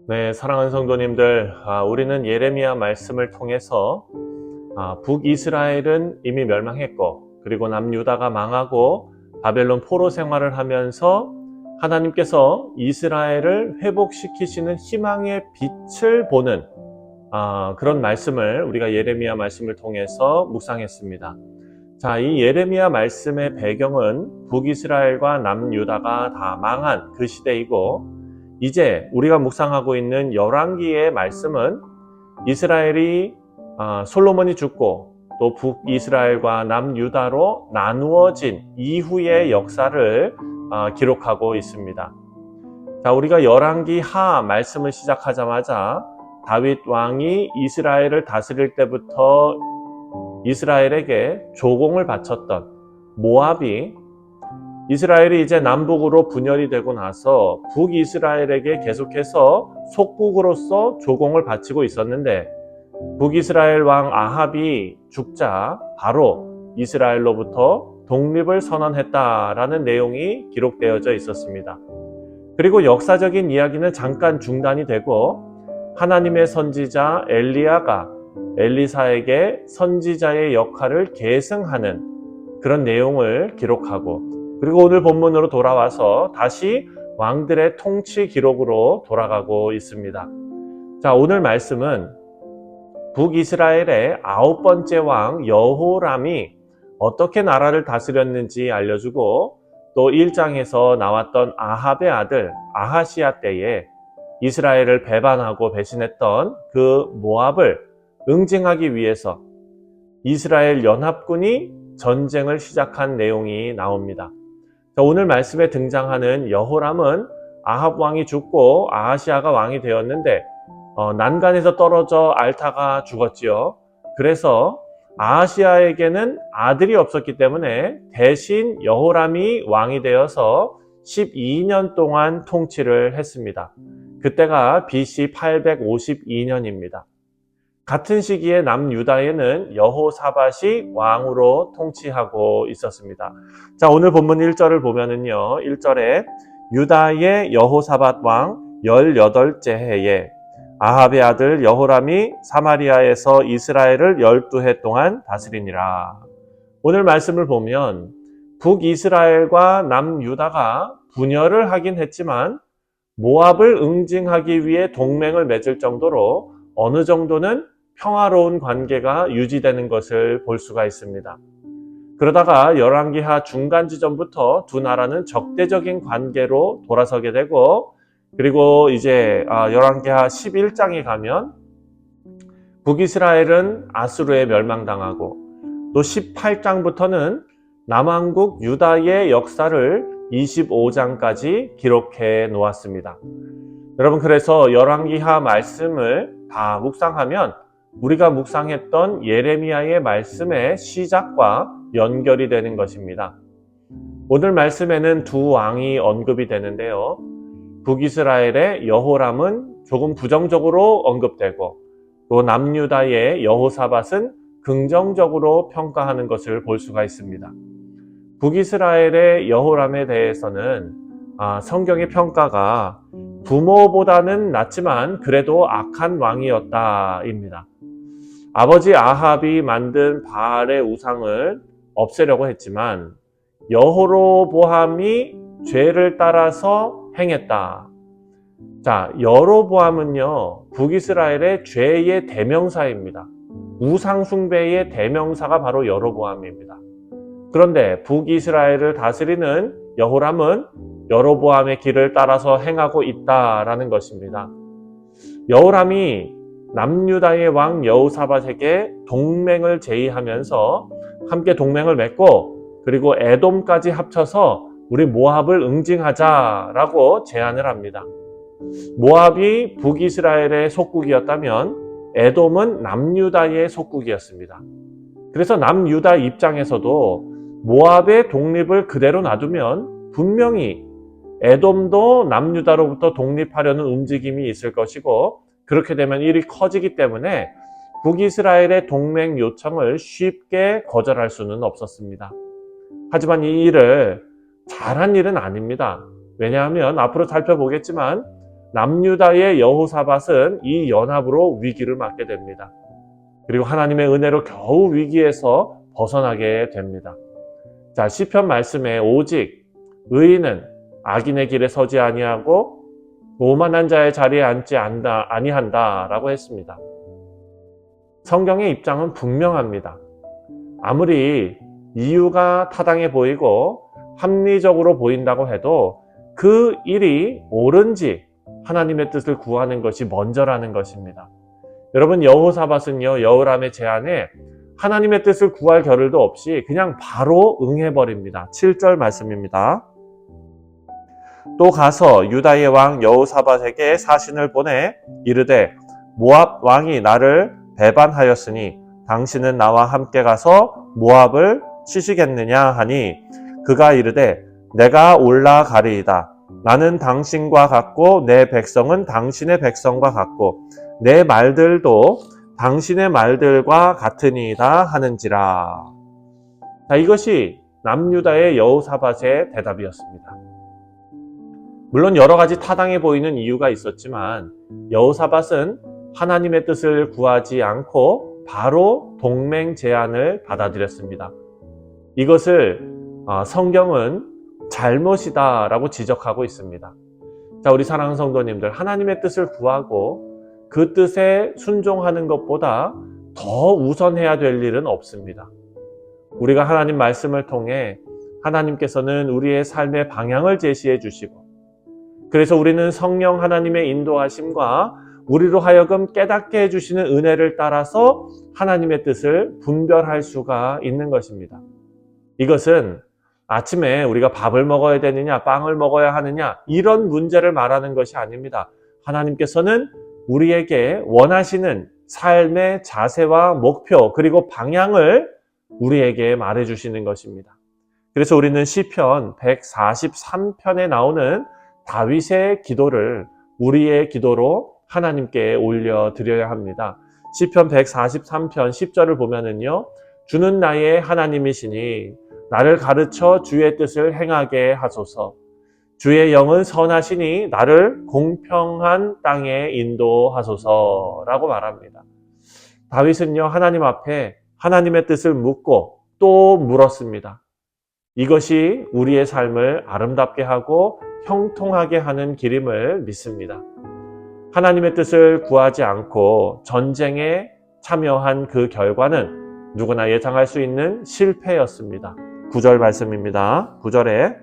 네, 사랑하는 성도님들, 우리는 예레미야 말씀을 통해서 북이스라엘은 이미 멸망했고, 그리고 남유다가 망하고 바벨론 포로 생활을 하면서 하나님께서 이스라엘을 회복시키시는 희망의 빛을 보는 그런 말씀을 우리가 예레미야 말씀을 통해서 묵상했습니다. 자, 이 예레미야 말씀의 배경은 북이스라엘과 남유다가 다 망한 그 시대이고, 이제 우리가 묵상하고 있는 열왕기의 말씀은 이스라엘이 솔로몬이 죽고 또 북이스라엘과 남유다로 나누어진 이후의 역사를 기록하고 있습니다. 자, 우리가 열왕기 하 말씀을 시작하자마자 다윗 왕이 이스라엘을 다스릴 때부터 이스라엘에게 조공을 바쳤던 모압이 이스라엘이 이제 남북으로 분열이 되고 나서 북이스라엘에게 계속해서 속국으로서 조공을 바치고 있었는데, 북이스라엘 왕 아합이 죽자 바로 이스라엘로부터 독립을 선언했다라는 내용이 기록되어져 있었습니다. 그리고 역사적인 이야기는 잠깐 중단이 되고 하나님의 선지자 엘리야가 엘리사에게 선지자의 역할을 계승하는 그런 내용을 기록하고, 그리고 오늘 본문으로 돌아와서 다시 왕들의 통치 기록으로 돌아가고 있습니다. 자, 오늘 말씀은 북이스라엘의 9번째 왕 여호람이 어떻게 나라를 다스렸는지 알려주고, 또 1장에서 나왔던 아합의 아들 아하시아 때에 이스라엘을 배반하고 배신했던 그 모압을 응징하기 위해서 이스라엘 연합군이 전쟁을 시작한 내용이 나옵니다. 오늘 말씀에 등장하는 여호람은 아합 왕이 죽고 아하시아가 왕이 되었는데 난간에서 떨어져 앓다가 죽었지요. 그래서 아하시아에게는 아들이 없었기 때문에 대신 여호람이 왕이 되어서 12년 동안 통치를 했습니다. 그때가 BC 852년입니다. 같은 시기에 남유다에는 여호사밧이 왕으로 통치하고 있었습니다. 자, 오늘 본문 1절을 보면은요, 1절에 유다의 여호사밧 왕 18째 해에 아합의 아들 여호람이 사마리아에서 이스라엘을 12해 동안 다스리니라. 오늘 말씀을 보면 북이스라엘과 남유다가 분열을 하긴 했지만 모압을 응징하기 위해 동맹을 맺을 정도로 어느 정도는 평화로운 관계가 유지되는 것을 볼 수가 있습니다. 그러다가 열왕기하 중간 지점부터 두 나라는 적대적인 관계로 돌아서게 되고, 그리고 이제 열왕기하 11장에 가면 북이스라엘은 아수르에 멸망당하고, 또 18장부터는 남왕국 유다의 역사를 25장까지 기록해 놓았습니다. 여러분, 그래서 열왕기하 말씀을 다 묵상하면 우리가 묵상했던 예레미야의 말씀의 시작과 연결이 되는 것입니다. 오늘 말씀에는 두 왕이 언급이 되는데요. 북이스라엘의 여호람은 조금 부정적으로 언급되고, 또 남유다의 여호사밧은 긍정적으로 평가하는 것을 볼 수가 있습니다. 북이스라엘의 여호람에 대해서는 성경의 평가가 부모보다는 낫지만 그래도 악한 왕이었다입니다. 아버지 아합이 만든 바알의 우상을 없애려고 했지만 여로보암이 죄를 따라서 행했다. 자, 여로보암은요, 북이스라엘의 죄의 대명사입니다. 우상 숭배의 대명사가 바로 여로보암입니다. 그런데 북이스라엘을 다스리는 여호람은 여로보암의 길을 따라서 행하고 있다라는 것입니다. 여호람이 남유다의 왕 여호사밧에게 동맹을 제의하면서 함께 동맹을 맺고, 그리고 에돔까지 합쳐서 우리 모압을 응징하자라고 제안을 합니다. 모압이 북이스라엘의 속국이었다면 에돔은 남유다의 속국이었습니다. 그래서 남유다 입장에서도 모압의 독립을 그대로 놔두면 분명히 에돔도 남유다로부터 독립하려는 움직임이 있을 것이고, 그렇게 되면 일이 커지기 때문에 북이스라엘의 동맹 요청을 쉽게 거절할 수는 없었습니다. 하지만 이 일을 잘한 일은 아닙니다. 왜냐하면 앞으로 살펴보겠지만 남유다의 여호사밧은 이 연합으로 위기를 맞게 됩니다. 그리고 하나님의 은혜로 겨우 위기에서 벗어나게 됩니다. 자, 시편 말씀에 오직 의인은 악인의 길에 서지 아니하고 오만한 자의 자리에 앉지 아니한다 라고 했습니다. 성경의 입장은 분명합니다. 아무리 이유가 타당해 보이고 합리적으로 보인다고 해도 그 일이 옳은지 하나님의 뜻을 구하는 것이 먼저라는 것입니다. 여러분, 여호사밧은요, 여호람의 제안에 하나님의 뜻을 구할 겨를도 없이 그냥 바로 응해버립니다. 7절 말씀입니다. 또 가서 유다의 왕 여호사밧에게 사신을 보내 이르되 모압 왕이 나를 배반하였으니 당신은 나와 함께 가서 모압을 치시겠느냐 하니 그가 이르되 내가 올라가리이다. 나는 당신과 같고 내 백성은 당신의 백성과 같고 내 말들도 당신의 말들과 같으니이다 하는지라. 자, 이것이 남유다의 여호사밧의 대답이었습니다. 물론 여러 가지 타당해 보이는 이유가 있었지만 여호사밧은 하나님의 뜻을 구하지 않고 바로 동맹 제안을 받아들였습니다. 이것을 성경은 잘못이다라고 지적하고 있습니다. 자, 우리 사랑하는 성도님들, 하나님의 뜻을 구하고 그 뜻에 순종하는 것보다 더 우선해야 될 일은 없습니다. 우리가 하나님 말씀을 통해 하나님께서는 우리의 삶의 방향을 제시해 주시고, 그래서 우리는 성령 하나님의 인도하심과 우리로 하여금 깨닫게 해주시는 은혜를 따라서 하나님의 뜻을 분별할 수가 있는 것입니다. 이것은 아침에 우리가 밥을 먹어야 되느냐, 빵을 먹어야 하느냐, 이런 문제를 말하는 것이 아닙니다. 하나님께서는 우리에게 원하시는 삶의 자세와 목표, 그리고 방향을 우리에게 말해주시는 것입니다. 그래서 우리는 시편 143편에 나오는 다윗의 기도를 우리의 기도로 하나님께 올려드려야 합니다. 시편 143편 10절을 보면은요, 주는 나의 하나님이시니 나를 가르쳐 주의 뜻을 행하게 하소서. 주의 영은 선하시니 나를 공평한 땅에 인도하소서라고 말합니다. 다윗은요, 하나님 앞에 하나님의 뜻을 묻고 또 물었습니다. 이것이 우리의 삶을 아름답게 하고 형통하게 하는 길임을 믿습니다. 하나님의 뜻을 구하지 않고 전쟁에 참여한 그 결과는 누구나 예상할 수 있는 실패였습니다. 9절 말씀입니다. 9절에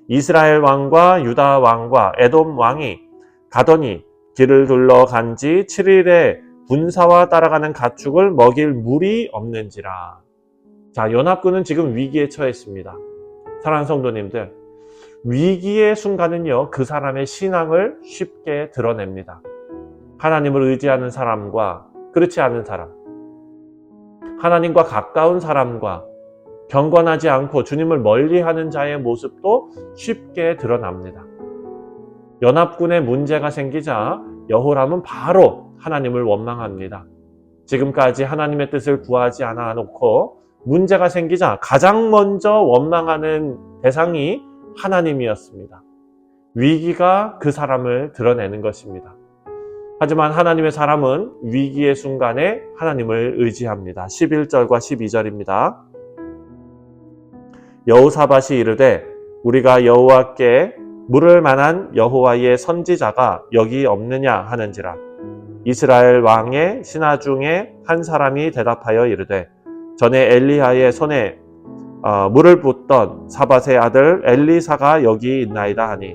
이스라엘 왕과 유다 왕과 에돔 왕이 가더니 길을 둘러간 지 7일에 군사와 따라가는 가축을 먹일 물이 없는지라. 자, 연합군은 지금 위기에 처했습니다. 사랑하는 성도님들, 위기의 순간은요, 그 사람의 신앙을 쉽게 드러냅니다. 하나님을 의지하는 사람과 그렇지 않은 사람, 하나님과 가까운 사람과 경건하지 않고 주님을 멀리하는 자의 모습도 쉽게 드러납니다. 연합군에 문제가 생기자 여호람은 바로 하나님을 원망합니다. 지금까지 하나님의 뜻을 구하지 않아 놓고 문제가 생기자 가장 먼저 원망하는 대상이 하나님이었습니다. 위기가 그 사람을 드러내는 것입니다. 하지만 하나님의 사람은 위기의 순간에 하나님을 의지합니다. 11절과 12절입니다. 여호사밧이 이르되 우리가 여호와께 물을 만한 여호와의 선지자가 여기 없느냐 하는지라. 이스라엘 왕의 신하 중에 한 사람이 대답하여 이르되 전에 엘리야의 손에 물을 붓던 사밧의 아들 엘리사가 여기 있나이다 하니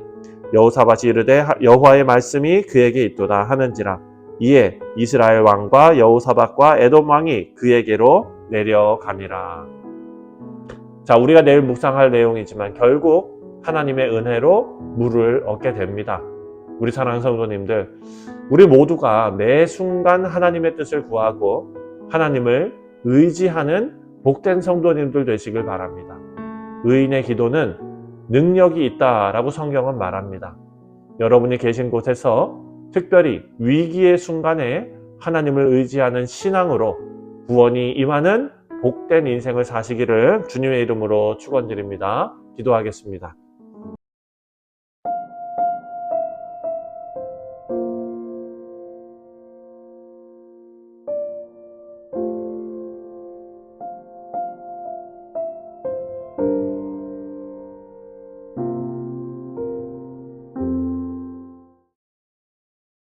여호사밧이 이르되 여호와의 말씀이 그에게 있도다 하는지라. 이에 이스라엘 왕과 여호사밧과 에돔 왕이 그에게로 내려가니라. 자, 우리가 내일 묵상할 내용이지만 결국 하나님의 은혜로 물을 얻게 됩니다. 우리 사랑하는 성도님들, 우리 모두가 매 순간 하나님의 뜻을 구하고 하나님을 의지하는 복된 성도님들 되시길 바랍니다. 의인의 기도는 능력이 있다라고 성경은 말합니다. 여러분이 계신 곳에서 특별히 위기의 순간에 하나님을 의지하는 신앙으로 구원이 임하는 복된 인생을 사시기를 주님의 이름으로 축원드립니다. 기도하겠습니다.